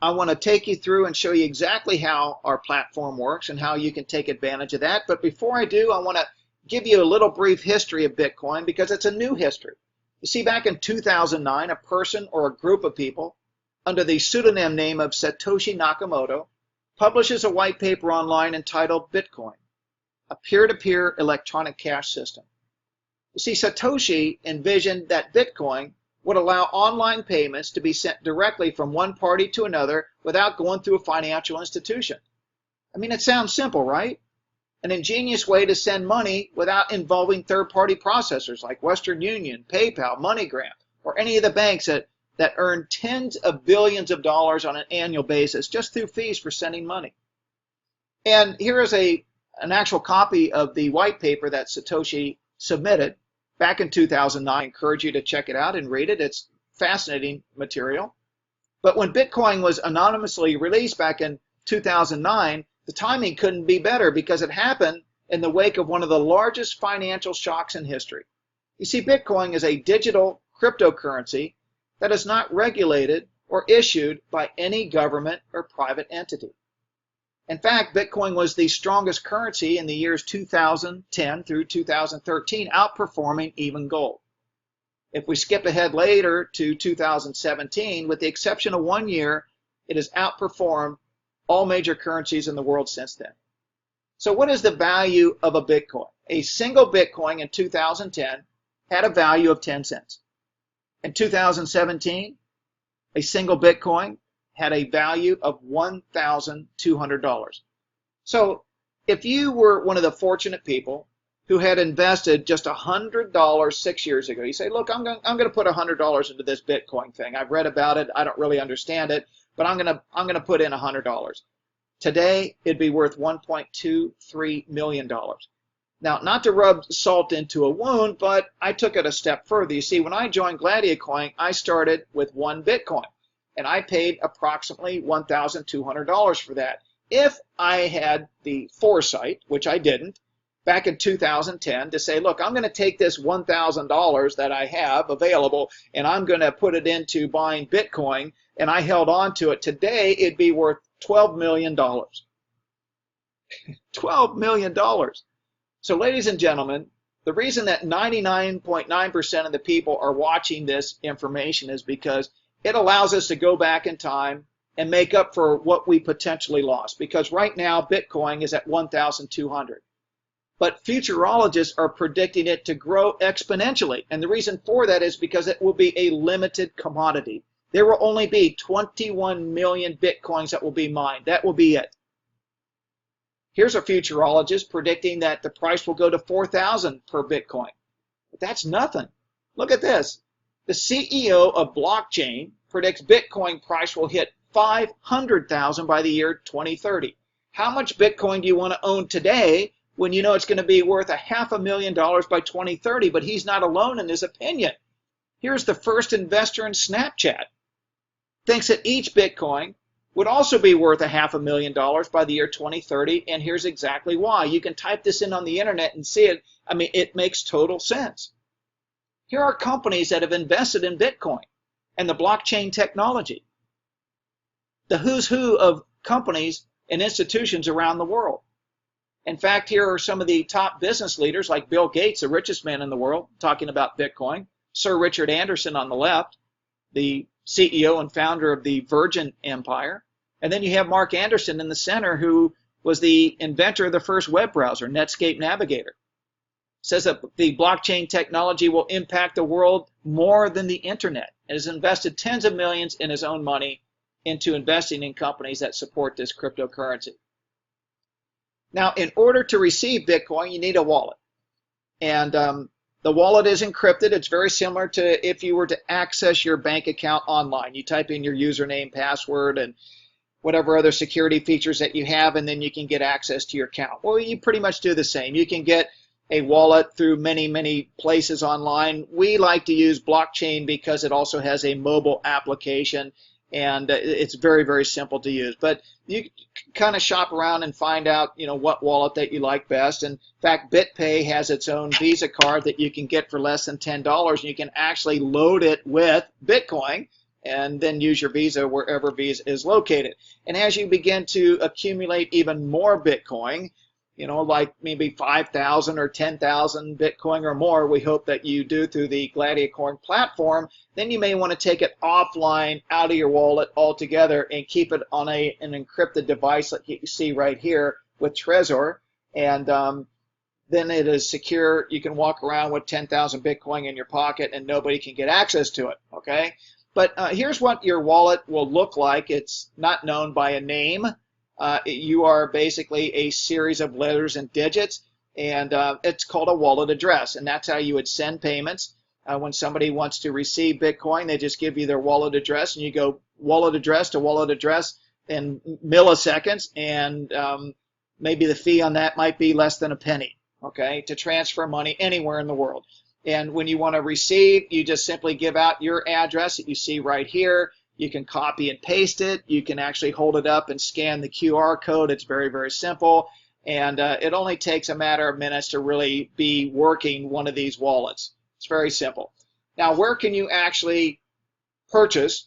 I want to take you through and show you exactly how our platform works and how you can take advantage of that. But before I do, I want to give you a little brief history of Bitcoin because it's a new history. You see, back in 2009, a person or a group of people under the pseudonym name of Satoshi Nakamoto publishes a white paper online entitled Bitcoin, a peer-to-peer electronic cash system. You see, Satoshi envisioned that Bitcoin would allow online payments to be sent directly from one party to another without going through a financial institution. I mean, it sounds simple, right? An ingenious way to send money without involving third-party processors like Western Union, PayPal, MoneyGram, or any of the banks that earn tens of billions of dollars on an annual basis just through fees for sending money. And here is an actual copy of the white paper that Satoshi submitted back in 2009. I encourage you to check it out and read it. It's fascinating material. But when Bitcoin was anonymously released back in 2009, the timing couldn't be better because it happened in the wake of one of the largest financial shocks in history. You see, Bitcoin is a digital cryptocurrency that is not regulated or issued by any government or private entity. In fact, Bitcoin was the strongest currency in the years 2010 through 2013, outperforming even gold. If we skip ahead later to 2017, with the exception of 1 year, it has outperformed all major currencies in the world since then. So what is the value of a Bitcoin? A single Bitcoin in 2010 had a value of 10 cents. In 2017, a single Bitcoin had a value of $1,200. So if you were one of the fortunate people who had invested just $100 6 years ago, you say, look, I'm going to put $100 into this Bitcoin thing. I've read about it. I don't really understand it, but I'm going to put in $100. Today, it'd be worth $1.23 million. Now, not to rub salt into a wound, but I took it a step further. You see, when I joined Gladiacoin, I started with 1 Bitcoin. And I paid approximately $1,200 for that. If I had the foresight, which I didn't, back in 2010 to say, look, I'm going to take this $1,000 that I have available and I'm going to put it into buying Bitcoin, and I held on to it, today it'd be worth $12 million. $12 million. So ladies and gentlemen, the reason that 99.9% of the people are watching this information is because it allows us to go back in time and make up for what we potentially lost. Because right now, Bitcoin is at 1,200. But futurologists are predicting it to grow exponentially. And the reason for that is because it will be a limited commodity. There will only be 21 million Bitcoins that will be mined. That will be it. Here's a futurologist predicting that the price will go to 4,000 per Bitcoin. But that's nothing. Look at this. The CEO of blockchain predicts Bitcoin price will hit 500,000 by the year 2030. How much Bitcoin do you want to own today when you know it's going to be worth $500,000 by 2030? But he's not alone in his opinion. Here's the first investor in Snapchat. Thinks that each Bitcoin would also be worth $500,000 by the year 2030, and here's exactly why. You can type this in on the internet and see it. I mean, it makes total sense. Here are companies that have invested in Bitcoin and the blockchain technology. The who's who of companies and institutions around the world. In fact, here are some of the top business leaders like Bill Gates, the richest man in the world, talking about Bitcoin. Sir Richard Anderson on the left, the CEO and founder of the Virgin Empire. And then you have Mark Anderson in the center, who was the inventor of the first web browser, Netscape Navigator. Says that the blockchain technology will impact the world more than the internet, and has invested tens of millions in his own money into investing in companies that support this cryptocurrency. Now, in order to receive Bitcoin, you need a wallet. And the wallet is encrypted. It's very similar to if you were to access your bank account online. You type in your username, password, and whatever other security features that you have, and then you can get access to your account. Well, you pretty much do the same. You can get a wallet through many places online. We like to use blockchain because it also has a mobile application, and it's very simple to use. But you kind of shop around and find out, what wallet that you like best. In fact, BitPay has its own Visa card that you can get for less than $10, and you can actually load it with Bitcoin, and then use your Visa wherever Visa is located. And as you begin to accumulate even more Bitcoin, like maybe 5,000 or 10,000 Bitcoin or more, we hope that you do through the Gladiacoin platform, then you may want to take it offline out of your wallet altogether and keep it on an encrypted device like you see right here with Trezor. And then it is secure. You can walk around with 10,000 Bitcoin in your pocket and nobody can get access to it, okay? But here's what your wallet will look like. It's not known by a name. You are basically a series of letters and digits, and it's called a wallet address, and that's how you would send payments. When somebody wants to receive Bitcoin, they just give you their wallet address, and you go wallet address to wallet address in milliseconds, and maybe the fee on that might be less than a penny, okay, to transfer money anywhere in the world. And when you want to receive, you just simply give out your address that you see right here. You can copy and paste it. You can actually hold it up and scan the QR code. It's very, very simple. And it only takes a matter of minutes to really be working one of these wallets. It's very simple. Now, where can you actually purchase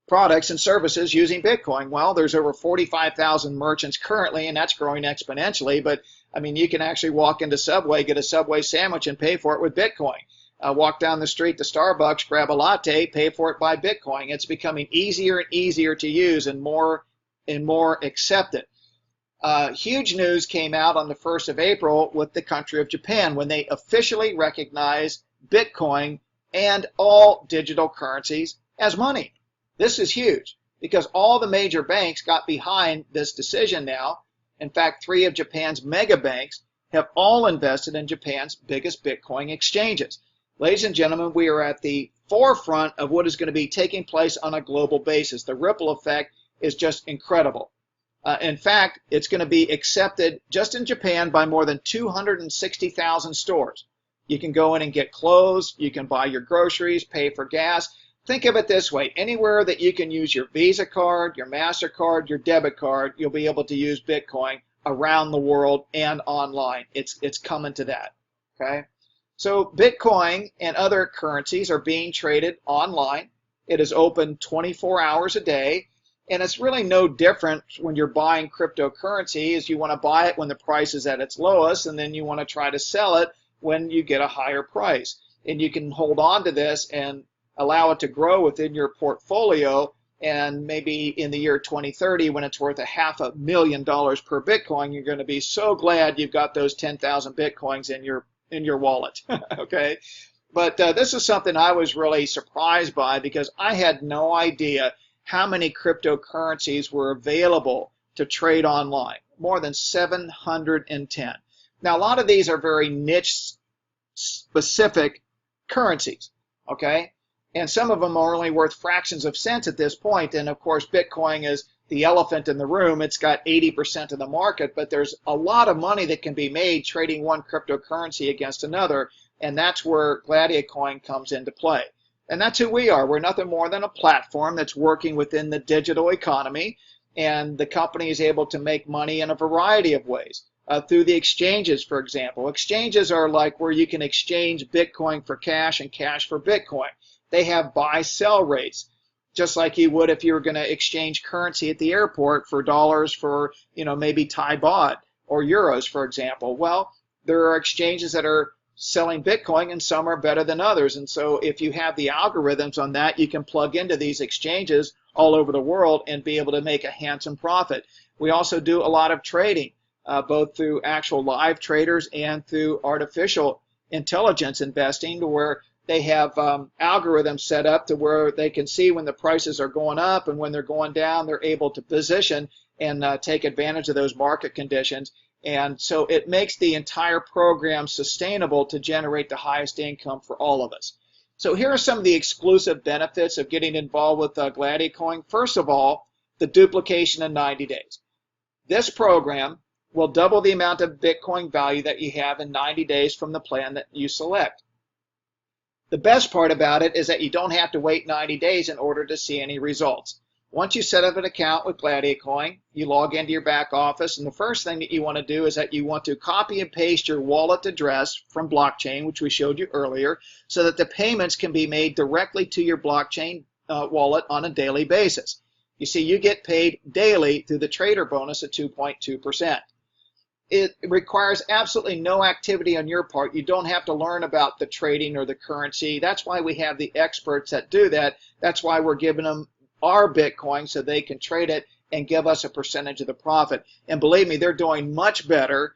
products and services using Bitcoin? Well, there's over 45,000 merchants currently, and that's growing exponentially. But, I mean, you can actually walk into Subway, get a Subway sandwich, and pay for it with Bitcoin. Walk down the street to Starbucks, grab a latte, pay for it by Bitcoin. It's becoming easier and easier to use and more accepted. Huge news came out on the 1st of April with the country of Japan when they officially recognized Bitcoin and all digital currencies as money. This is huge because all the major banks got behind this decision now. In fact, 3 of Japan's mega banks have all invested in Japan's biggest Bitcoin exchanges. Ladies and gentlemen, we are at the forefront of what is going to be taking place on a global basis. The ripple effect is just incredible. In fact, it's going to be accepted just in Japan by more than 260,000 stores. You can go in and get clothes, you can buy your groceries, pay for gas. Think of it this way, anywhere that you can use your Visa card, your MasterCard, your debit card, you'll be able to use Bitcoin around the world and online. It's coming to that, okay? So Bitcoin and other currencies are being traded online. It is open 24 hours a day, and it's really no different when you're buying cryptocurrency as you want to buy it when the price is at its lowest, and then you want to try to sell it when you get a higher price. And you can hold on to this and allow it to grow within your portfolio, and maybe in the year 2030 when it's worth $500,000 per Bitcoin, you're going to be so glad you've got those 10,000 Bitcoins in your wallet. Okay, but this is something I was really surprised by because I had no idea how many cryptocurrencies were available to trade online. More than 710. Now, a lot of these are very niche specific currencies, okay? And some of them are only worth fractions of cents at this point. And of course, Bitcoin is the elephant in the room. It's got 80% of the market, but there's a lot of money that can be made trading one cryptocurrency against another. And that's where Gladiacoin comes into play. And that's who we are. We're nothing more than a platform that's working within the digital economy. And the company is able to make money in a variety of ways. Through the exchanges, for example. Exchanges are like where you can exchange Bitcoin for cash and cash for Bitcoin. They have buy-sell rates, just like you would if you were going to exchange currency at the airport for dollars for, maybe Thai baht or euros, for example. Well, there are exchanges that are selling Bitcoin and some are better than others. And so if you have the algorithms on that, you can plug into these exchanges all over the world and be able to make a handsome profit. We also do a lot of trading, both through actual live traders and through artificial intelligence investing, to where they have algorithms set up to where they can see when the prices are going up and when they're going down. They're able to position and take advantage of those market conditions. And so it makes the entire program sustainable to generate the highest income for all of us. So here are some of the exclusive benefits of getting involved with Gladiacoin. First of all, the duplication in 90 days. This program will double the amount of Bitcoin value that you have in 90 days from the plan that you select. The best part about it is that you don't have to wait 90 days in order to see any results. Once you set up an account with Gladiacoin, you log into your back office, and the first thing that you want to do is that you want to copy and paste your wallet address from blockchain, which we showed you earlier, so that the payments can be made directly to your blockchain wallet on a daily basis. You see, you get paid daily through the trader bonus at 2.2%. It requires absolutely no activity on your part. You don't have to learn about the trading or the currency. That's why we have the experts that do that. That's why we're giving them our Bitcoin so they can trade it and give us a percentage of the profit. And believe me, they're doing much better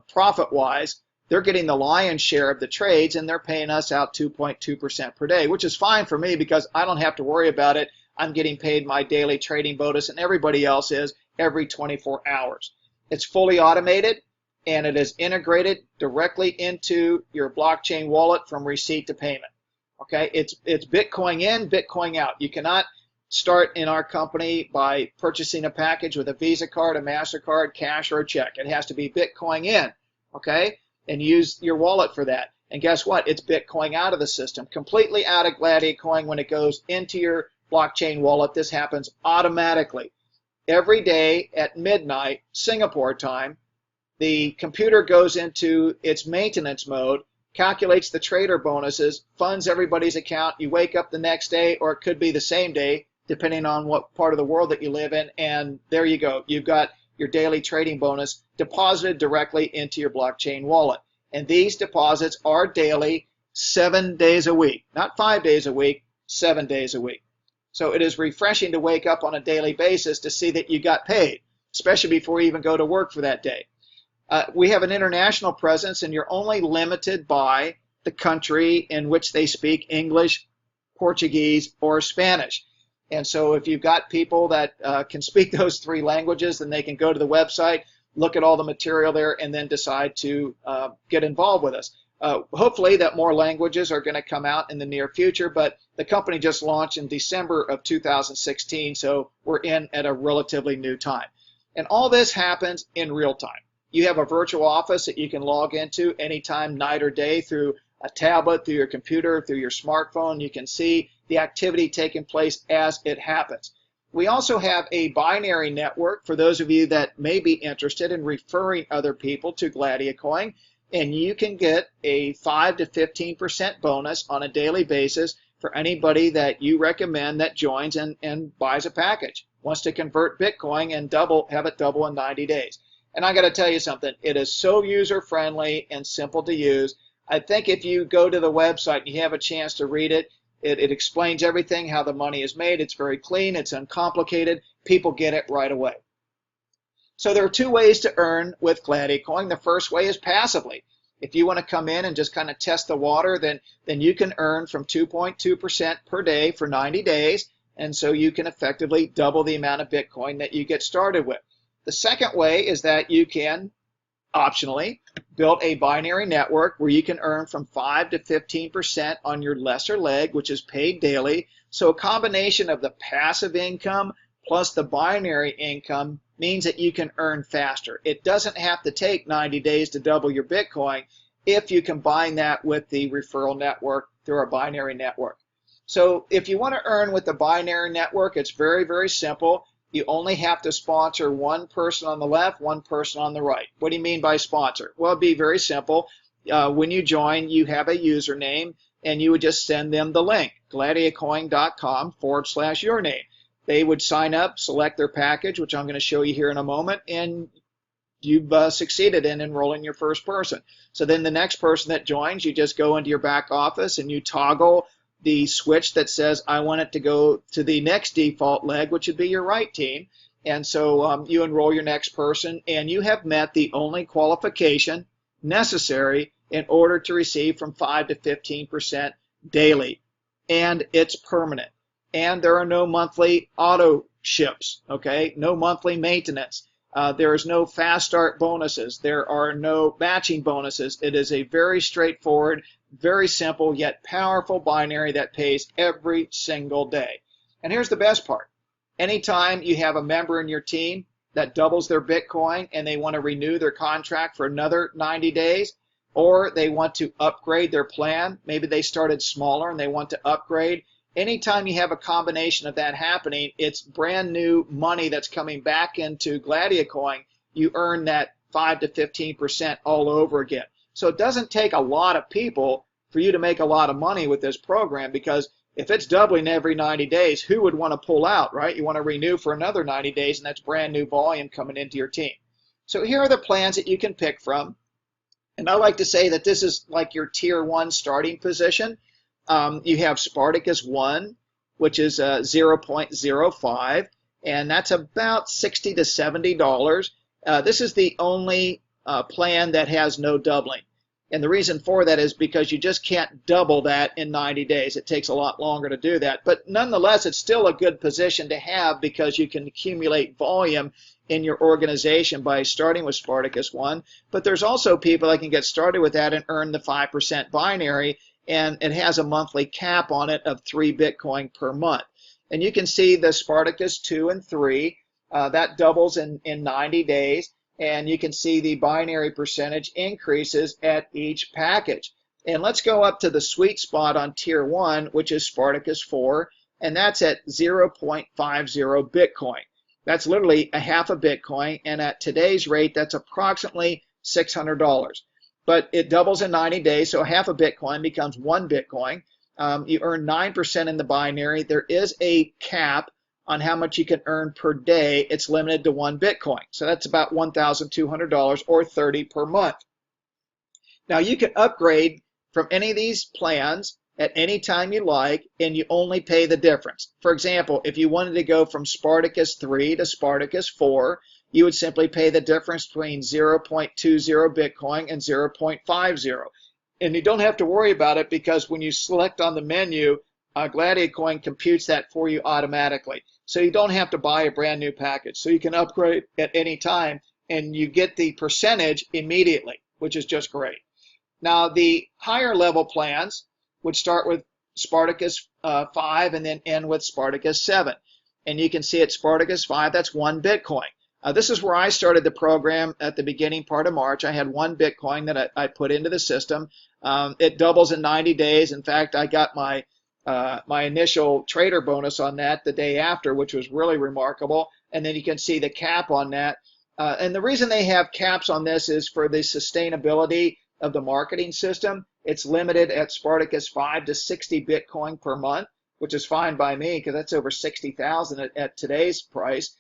profit-wise. They're getting the lion's share of the trades, and they're paying us out 2.2% per day, which is fine for me because I don't have to worry about it. I'm getting paid my daily trading bonus, and everybody else is every 24 hours. It's fully automated, and it is integrated directly into your blockchain wallet from receipt to payment. Okay, it's Bitcoin in, Bitcoin out. You cannot start in our company by purchasing a package with a Visa card, a MasterCard, cash, or a check. It has to be Bitcoin in, okay, and use your wallet for that. And guess what? It's Bitcoin out of the system, completely out of Gladiacoin. When it goes into your blockchain wallet, this happens automatically. Every day at midnight, Singapore time, the computer goes into its maintenance mode, calculates the trader bonuses, funds everybody's account. You wake up the next day, or it could be the same day, depending on what part of the world that you live in, and there you go. You've got your daily trading bonus deposited directly into your blockchain wallet. And these deposits are daily, 7 days a week. Not 5 days a week, 7 days a week. So it is refreshing to wake up on a daily basis to see that you got paid, especially before you even go to work for that day. We have an international presence, and you're only limited by the country in which they speak English, Portuguese, or Spanish. And so if you've got people that can speak those 3 languages, then they can go to the website, look at all the material there, and then decide to get involved with us. Hopefully that more languages are going to come out in the near future, but the company just launched in December of 2016, so we're in at a relatively new time. And all this happens in real time. You have a virtual office that you can log into anytime, night or day, through a tablet, through your computer, through your smartphone. You can see the activity taking place as it happens. We also have a binary network for those of you that may be interested in referring other people to Gladiacoin, and you can get a 5 to 15% bonus on a daily basis for anybody that you recommend that joins and buys a package, wants to convert Bitcoin and have it double in 90 days. And I got to tell you something, it is so user-friendly and simple to use. I think if you go to the website and you have a chance to read it, it explains everything, how the money is made. It's very clean, it's uncomplicated. People get it right away. So there are 2 ways to earn with Gladiacoin. The first way is passively. If you want to come in and just kind of test the water, then you can earn from 2.2% per day for 90 days, and so you can effectively double the amount of Bitcoin that you get started with. The second way is that you can, optionally, build a binary network where you can earn from 5 to 15% on your lesser leg, which is paid daily. So a combination of the passive income plus the binary income means that you can earn faster. It doesn't have to take 90 days to double your Bitcoin if you combine that with the referral network through our binary network. So if you want to earn with the binary network, it's very, very simple. You only have to sponsor one person on the left, one person on the right. What do you mean by sponsor? Well, it'd be very simple. When you join, you have a username, and you would just send them the link, gladiacoin.com/yourname. They would sign up, select their package, which I'm going to show you here in a moment, and you've succeeded in enrolling your first person. So then the next person that joins, you just go into your back office and you toggle the switch that says, I want it to go to the next default leg, which would be your right team. And so you enroll your next person, and you have met the only qualification necessary in order to receive from 5 to 15% daily. And it's permanent. And there are no monthly auto ships, okay? No monthly maintenance. There is no fast start bonuses. There are no matching bonuses. It is a very straightforward, very simple yet powerful binary that pays every single day. And here's the best part. Anytime you have a member in your team that doubles their Bitcoin and they want to renew their contract for another 90 days, or they want to upgrade their plan, maybe they started smaller and they want to upgrade, anytime you have a combination of that happening, it's brand new money that's coming back into Gladiacoin. You earn that 5 to 15% all over again. So it doesn't take a lot of people for you to make a lot of money with this program, because If it's doubling every 90 days, who would want to pull out, right? You want to renew for another 90 days, and that's brand new volume coming into your team. So here are the plans that you can pick from. And I like to say that this is like your tier 1 starting position. You have Spartacus 1, which is 0.05, and that's about $60 to $70. This is the only plan that has no doubling. And the reason for that is because you just can't double that in 90 days. It takes a lot longer to do that. But nonetheless, it's still a good position to have because you can accumulate volume in your organization by starting with Spartacus 1. But there's also people that can get started with that and earn the 5% binary, and it has a monthly cap on it of 3 Bitcoin per month. And you can see the Spartacus 2 and 3, that doubles in 90 days. And you can see the binary percentage increases at each package. And let's go up to the sweet spot on tier 1, which is Spartacus 4, and that's at 0.50 Bitcoin. That's literally a half a Bitcoin, and at today's rate, that's approximately $600. But it doubles in 90 days, so half a Bitcoin becomes 1 Bitcoin. You earn 9% in the binary. There is a cap on how much you can earn per day. It's limited to 1 Bitcoin. So that's about $1,200 or $30 per month. Now you can upgrade from any of these plans at any time you like, and you only pay the difference. For example, if you wanted to go from Spartacus 3 to Spartacus 4, you would simply pay the difference between 0.20 Bitcoin and 0.50. And you don't have to worry about it because when you select on the menu, Gladiacoin computes that for you automatically. So you don't have to buy a brand new package. So you can upgrade at any time and you get the percentage immediately, which is just great. Now the higher level plans would start with Spartacus 5 and then end with Spartacus 7. And you can see at Spartacus 5, that's 1 Bitcoin. This is where I started the program at the beginning part of March. I had 1 Bitcoin that I put into the system. It doubles in 90 days. In fact, I got my initial trader bonus on that the day after, which was really remarkable. And then you can see the cap on that. And the reason they have caps on this is for the sustainability of the marketing system. It's limited at Spartacus 5 to 60 Bitcoin per month, which is fine by me because that's over 60,000 at today's price.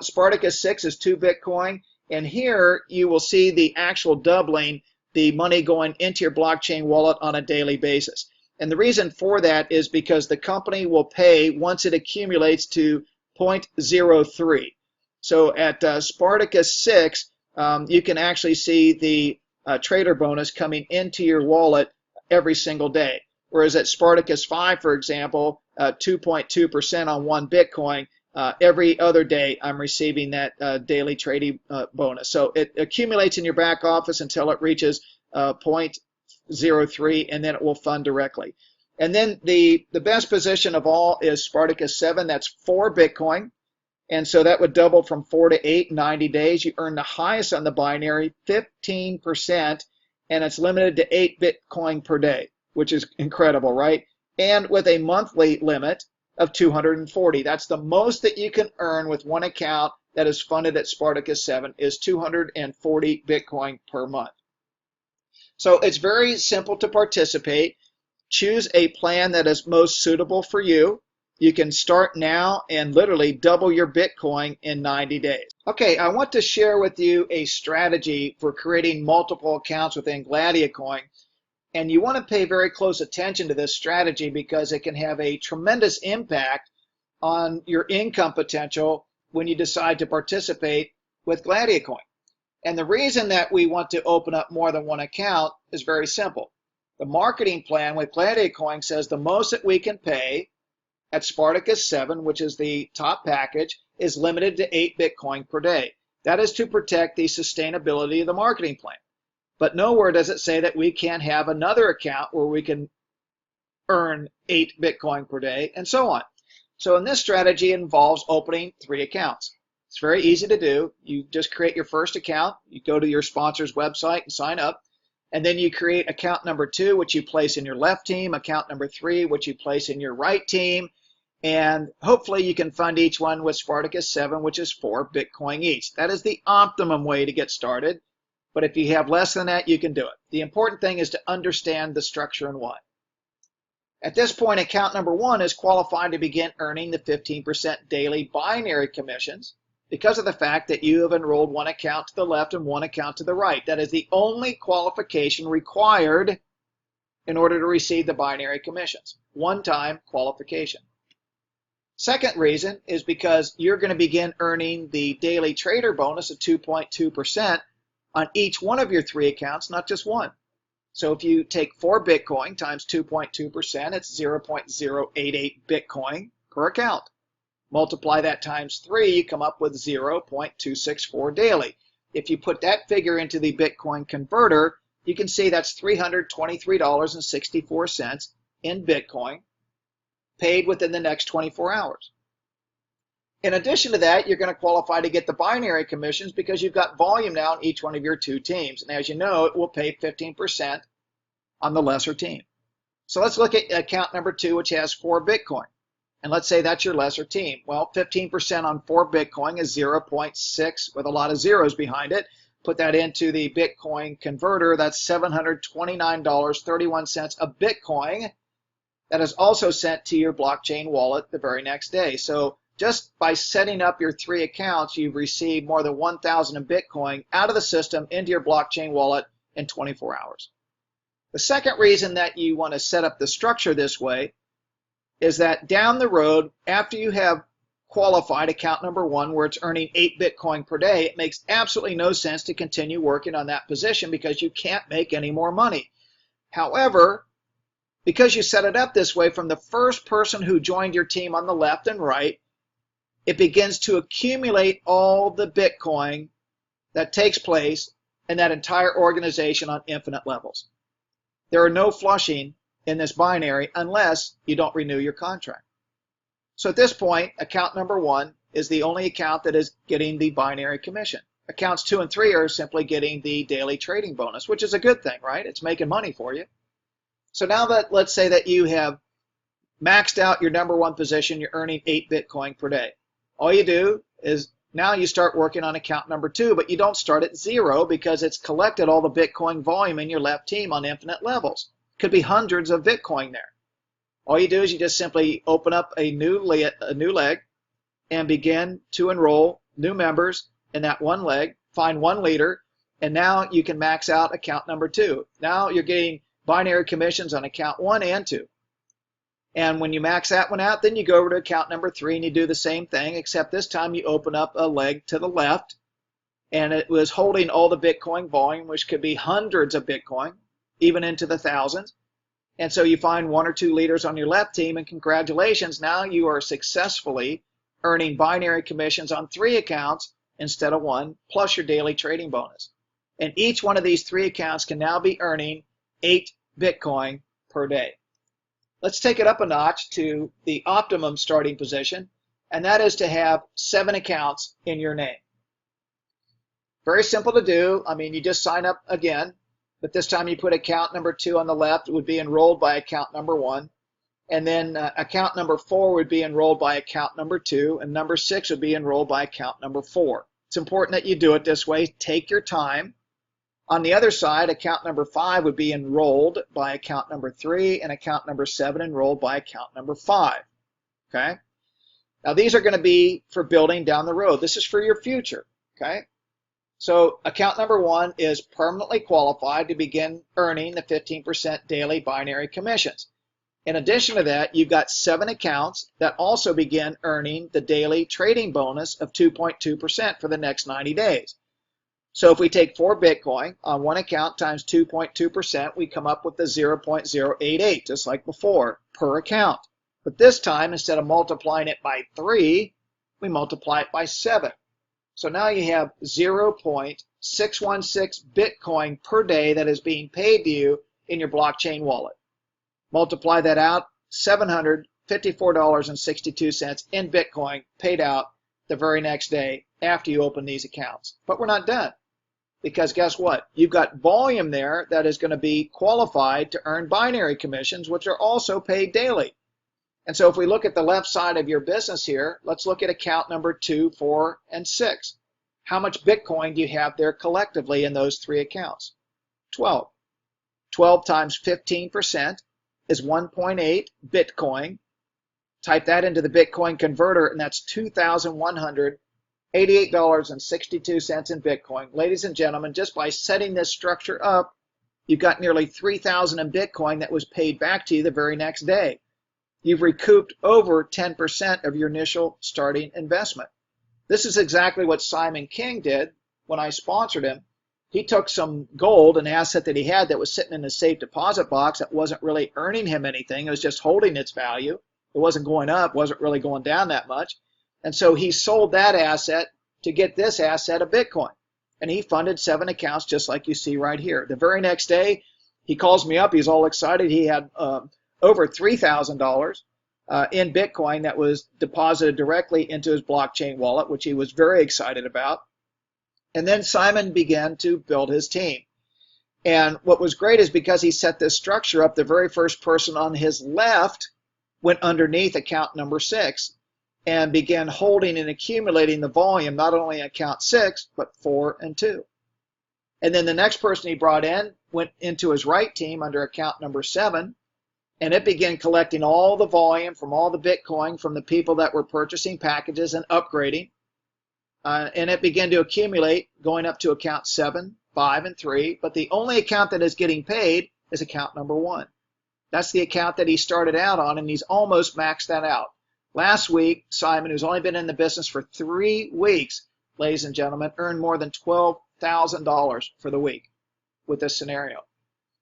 Spartacus 6 is 2 Bitcoin. And here you will see the actual doubling, the money going into your blockchain wallet on a daily basis. And the reason for that is because the company will pay once it accumulates to 0.03. So at Spartacus 6, you can actually see the trader bonus coming into your wallet every single day. Whereas at Spartacus 5, for example, 2.2% on 1 Bitcoin, every other day I'm receiving that daily trading bonus. So it accumulates in your back office until it reaches 0.03, and then it will fund directly. And then the best position of all is Spartacus 7. That's 4 Bitcoin. And so that would double from 4 to 8 in 90 days. You earn the highest on the binary, 15%, and it's limited to 8 Bitcoin per day, which is incredible, right? And with a monthly limit of 240. That's the most that you can earn with one account that is funded at Spartacus 7 is 240 Bitcoin per month. So it's very simple to participate. Choose a plan that is most suitable for you. You can start now and literally double your Bitcoin in 90 days. Okay, I want to share with you a strategy for creating multiple accounts within Gladiacoin. And you want to pay very close attention to this strategy because it can have a tremendous impact on your income potential when you decide to participate with Gladiacoin. And the reason that we want to open up more than one account is very simple. The marketing plan with Gladiacoin says the most that we can pay at Spartacus 7, which is the top package, is limited to 8 Bitcoin per day. That is to protect the sustainability of the marketing plan. But nowhere does it say that we can't have another account where we can earn 8 Bitcoin per day and so on. So in this strategy, it involves opening 3 accounts. It's very easy to do. You just create your first account. You go to your sponsor's website and sign up. And then you create account number 2, which you place in your left team, account number 3, which you place in your right team. And hopefully you can fund each one with Spartacus 7, which is 4 Bitcoin each. That is the optimum way to get started. But if you have less than that, you can do it. The important thing is to understand the structure and why. At this point, account number 1 is qualified to begin earning the 15% daily binary commissions because of the fact that you have enrolled one account to the left and one account to the right. That is the only qualification required in order to receive the binary commissions. One-time qualification. Second reason is because you're going to begin earning the daily trader bonus of 2.2% on each one of your 3 accounts, not just one. So if you take 4 Bitcoin times 2.2%, it's 0.088 Bitcoin per account. Multiply that times 3, you come up with 0.264 daily. If you put that figure into the Bitcoin converter, you can see that's $323.64 in Bitcoin paid within the next 24 hours. In addition to that, you're going to qualify to get the binary commissions because you've got volume now in each one of your 2 teams. And as you know, it will pay 15% on the lesser team. So let's look at account number 2, which has 4 Bitcoin. And let's say that's your lesser team. Well, 15% on 4 Bitcoin is 0.6 with a lot of zeros behind it. Put that into the Bitcoin converter, that's $729.31 a Bitcoin. That is also sent to your blockchain wallet the very next day. So just by setting up your 3 accounts, you've received more than 1,000 in Bitcoin out of the system into your blockchain wallet in 24 hours. The second reason that you want to set up the structure this way is that down the road, after you have qualified account number 1 where it's earning 8 Bitcoin per day, it makes absolutely no sense to continue working on that position because you can't make any more money. However, because you set it up this way, from the first person who joined your team on the left and right, it begins to accumulate all the Bitcoin that takes place in that entire organization on infinite levels. There are no flushing in this binary unless you don't renew your contract. So at this point, account number 1 is the only account that is getting the binary commission. Accounts 2 and 3 are simply getting the daily trading bonus, which is a good thing, right? It's making money for you. So now that, let's say that you have maxed out your number 1 position, you're earning 8 Bitcoin per day. All you do is now you start working on account number 2, but you don't start at 0 because it's collected all the Bitcoin volume in your left team on infinite levels. Could be hundreds of Bitcoin there. All you do is you just simply open up a new leg and begin to enroll new members in that one leg, find one leader, and now you can max out account number 2. Now you're getting binary commissions on account 1 and 2. And when you max that one out, then you go over to account number 3 and you do the same thing, except this time you open up a leg to the left and it was holding all the Bitcoin volume, which could be hundreds of Bitcoin, even into the thousands. And so you find 1 or 2 leaders on your left team, and congratulations, now you are successfully earning binary commissions on 3 accounts instead of 1, plus your daily trading bonus. And each one of these 3 accounts can now be earning 8 Bitcoin per day. Let's take it up a notch to the optimum starting position, and that is to have 7 accounts in your name. Very simple to do. I mean, you just sign up again, but this time you put account number 2 on the left. It would be enrolled by account number 1. And then account number 4 would be enrolled by account number 2, and number 6 would be enrolled by account number 4. It's important that you do it this way. Take your time. On the other side, account number 5 would be enrolled by account number 3, and account number 7 enrolled by account number 5. Okay? Now these are going to be for building down the road. This is for your future. Okay? So account number 1 is permanently qualified to begin earning the 15% daily binary commissions. In addition to that, you've got 7 accounts that also begin earning the daily trading bonus of 2.2% for the next 90 days. So if we take 4 Bitcoin on one account times 2.2%, we come up with the 0.088, just like before, per account. But this time, instead of multiplying it by 3, we multiply it by 7. So now you have 0.616 Bitcoin per day that is being paid to you in your blockchain wallet. Multiply that out, $754.62 in Bitcoin paid out the very next day after you open these accounts. But we're not done, because guess what? You've got volume there that is going to be qualified to earn binary commissions, which are also paid daily. And so if we look at the left side of your business here, let's look at account number 2, 4, and 6. How much Bitcoin do you have there collectively in those 3 accounts? 12. 12 times 15% is 1.8 Bitcoin. Type that into the Bitcoin converter, and that's $2,188.62 in Bitcoin. Ladies and gentlemen, just by setting this structure up, you've got nearly 3,000 in Bitcoin that was paid back to you the very next day. You've recouped over 10% of your initial starting investment. This is exactly what Simon King did when I sponsored him. He took some gold, an asset that he had that was sitting in a safe deposit box that wasn't really earning him anything. It was just holding its value. It wasn't going up, wasn't really going down that much. And so he sold that asset to get this asset of Bitcoin. And he funded 7 accounts just like you see right here. The very next day, he calls me up. He's all excited. He had over $3,000 in Bitcoin that was deposited directly into his blockchain wallet, which he was very excited about. And then Simon began to build his team. And what was great is because he set this structure up, the very first person on his left went underneath account number 6 and began holding and accumulating the volume, not only account 6, but 4 and 2. And then the next person he brought in went into his right team under account number 7, and it began collecting all the volume from all the Bitcoin from the people that were purchasing packages and upgrading. And it began to accumulate, going up to account 7, 5, and 3. But the only account that is getting paid is account number 1. That's the account that he started out on, and he's almost maxed that out. Last week, Simon, who's only been in the business for 3 weeks, ladies and gentlemen, earned more than $12,000 for the week with this scenario.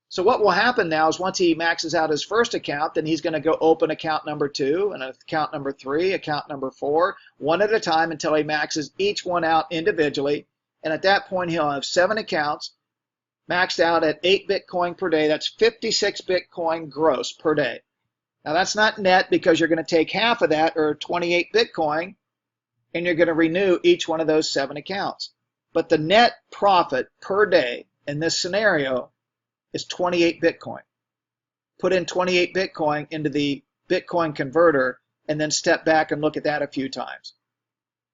So what will happen now is once he maxes out his first account, then he's going to go open account number 2 and account number 3, account number 4, one at a time until he maxes each one out individually. And at that point, he'll have 7 accounts maxed out at 8 Bitcoin per day. That's 56 Bitcoin gross per day. Now that's not net because you're going to take half of that, or 28 Bitcoin, and you're going to renew each one of those 7 accounts. But the net profit per day in this scenario is 28 Bitcoin. Put in 28 Bitcoin into the Bitcoin converter and then step back and look at that a few times.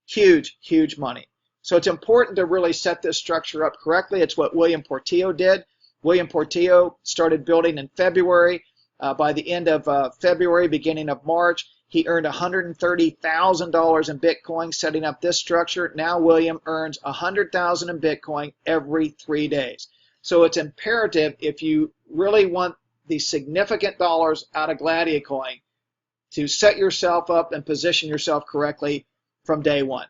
Huge, huge money. So it's important to really set this structure up correctly. It's what William Portillo did. William Portillo started building in February. By the end of February, beginning of March, he earned $130,000 in Bitcoin setting up this structure. Now William earns $100,000 in Bitcoin every 3 days. So it's imperative, if you really want the significant dollars out of Gladiacoin, to set yourself up and position yourself correctly from day one.